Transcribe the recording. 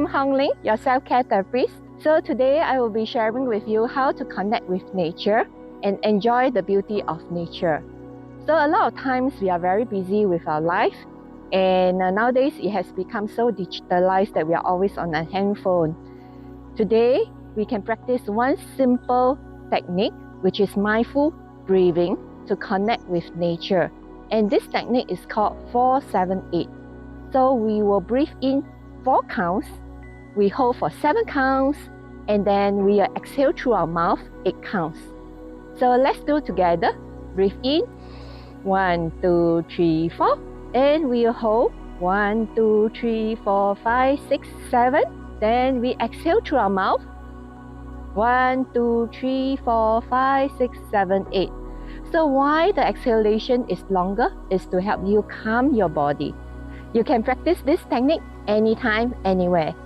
I'm Hong Ling, your self-care therapist. So today I will be sharing with you how to connect with nature and enjoy the beauty of nature. So a lot of times we are very busy with our life, and nowadays it has become so digitalized that we are always on a handphone. Today we can practice one simple technique, which is mindful breathing, to connect with nature. And this technique is called 4-7-8. So we will breathe in 4 counts, we hold for 7 counts, and then we exhale through our mouth 8 counts. So let's do it together. Breathe in 1, 2, 3, 4, and we hold 1, 2, 3, 4, 5, 6, 7. Then we exhale through our mouth 1, 2, 3, 4, 5, 6, 7, 8. So why the exhalation is longer is to help you calm your body. You can practice this technique anytime, anywhere.